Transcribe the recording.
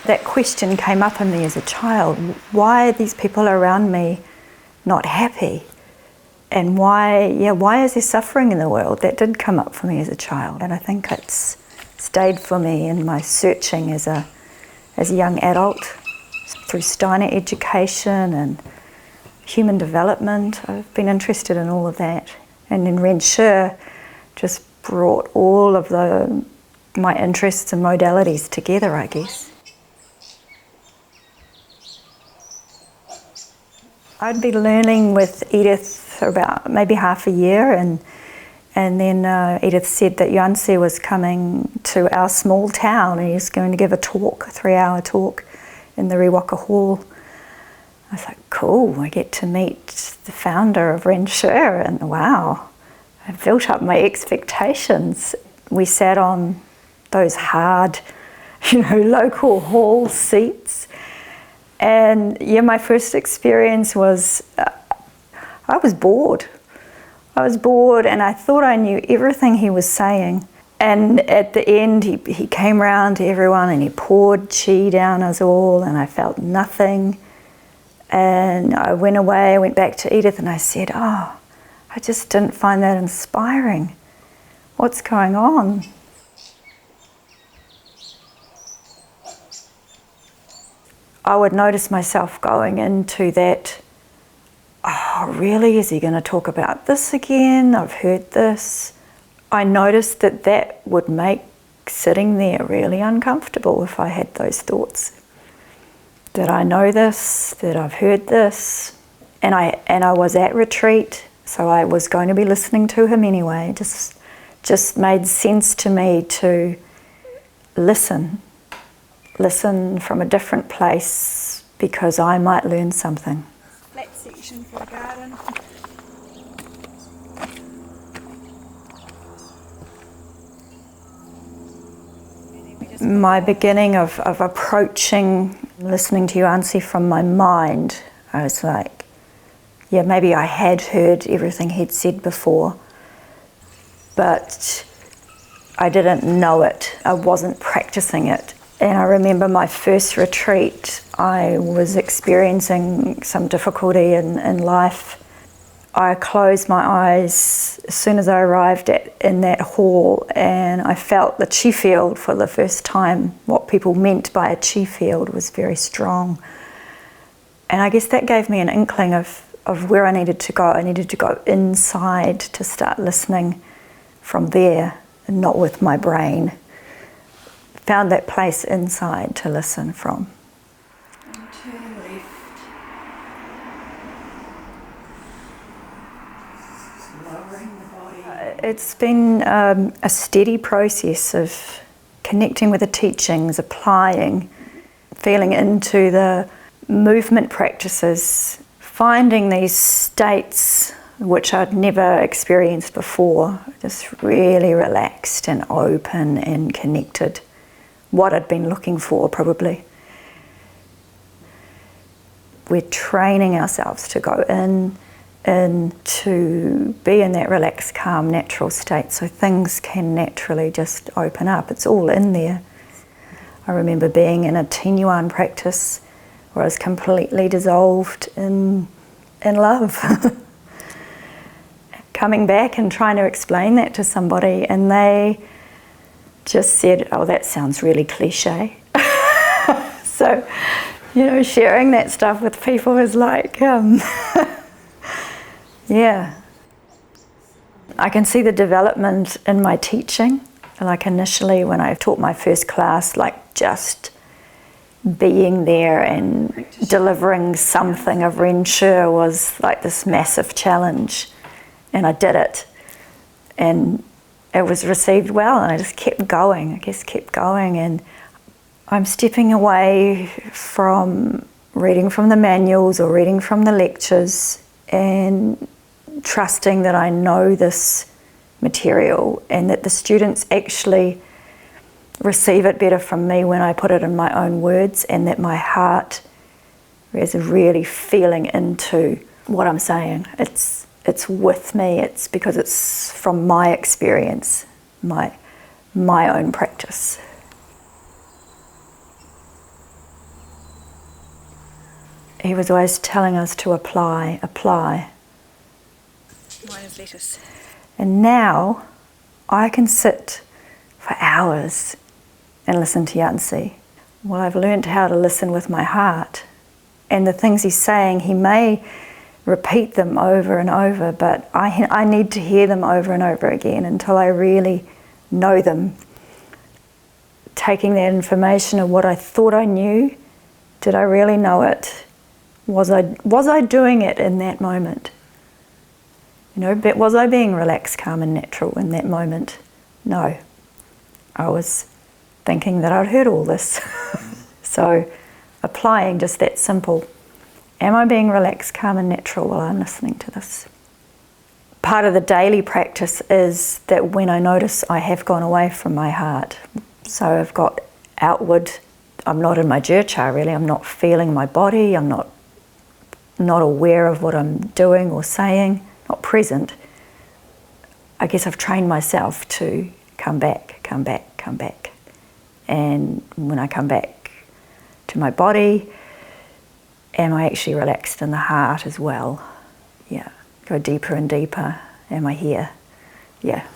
That question came up in me as a child. Why are these people around me not happy? And why is there suffering in the world? That did come up for me as a child. And I think it's stayed for me in my searching as a young adult, through Steiner education and human development. I've been interested in all of that. And then Ren XUE just brought all of my interests and modalities together, I guess. I'd been learning with Edith for about maybe half a year, and then Edith said that Yuan Qigong was coming to our small town and he was going to give a talk, a 3-hour talk in the Rewaka Hall. I was like, cool, I get to meet the founder of REN XUE, and wow, I built up my expectations. We sat on those hard, local hall seats. And yeah, my first experience was, I was bored. I was bored and I thought I knew everything he was saying. And at the end, he came round to everyone and he poured qi down us all, and I felt nothing. And I went away, I went back to Edith and I said, oh, I just didn't find that inspiring. What's going on? I would notice myself going into that, oh really, is he going to talk about this again? I've heard this. I noticed that would make sitting there really uncomfortable if I had those thoughts. That I know this, that I've heard this, and I was at retreat, so I was going to be listening to him anyway. It just made sense to me to listen from a different place, because I might learn something. Flat section for the garden. My beginning of approaching listening to Yuan Qigong from my mind, I was like, yeah, maybe I had heard everything he'd said before, but I didn't know it. I wasn't practicing it. And I remember my first retreat, I was experiencing some difficulty in life. I closed my eyes as soon as I arrived in that hall, and I felt the chi field for the first time. What people meant by a chi field was very strong. And I guess that gave me an inkling of where I needed to go. I needed to go inside to start listening from there, and not with my brain. Found that place inside to listen from. And turn left. Lowering the body. It's been a steady process of connecting with the teachings, applying, feeling into the movement practices, finding these states which I'd never experienced before, just really relaxed and open and connected. What I'd been looking for, probably. We're training ourselves to go in to be in that relaxed, calm, natural state, so things can naturally just open up. It's all in there. I remember being in a Yuan practice where I was completely dissolved in love. Coming back and trying to explain that to somebody, and they just said, oh, that sounds really cliche. So, sharing that stuff with people is like, yeah. I can see the development in my teaching. Like initially when I taught my first class, like just being there and delivering something of REN XUE was like this massive challenge. And I did it. And it was received well, and I just kept going. And I'm stepping away from reading from the manuals or reading from the lectures and trusting that I know this material and that the students actually receive it better from me when I put it in my own words, and that my heart is really feeling into what I'm saying. It's with me, it's because it's from my experience, my own practice. he was always telling us to apply, apply. Mine is lettuce. And now I can sit for hours and listen to Yuan Qigong. Well, I've learned how to listen with my heart. And the things he's saying, he may repeat them over and over, but I need to hear them over and over again until I really know them. Taking that information of what I thought I knew, did I really know it? Was I doing it in that moment? You know, but was I being relaxed, calm and natural in that moment? No. I was thinking that I'd heard all this. So applying just that simple. Am I being relaxed, calm and natural while I'm listening to this? Part of the daily practice is that when I notice I have gone away from my heart, so I've got outward, I'm not in my jircha really, I'm not feeling my body, I'm not aware of what I'm doing or saying, not present. I guess I've trained myself to come back, come back, come back. And when I come back to my body, am I actually relaxed in the heart as well? Yeah, go deeper and deeper. Am I here? Yeah.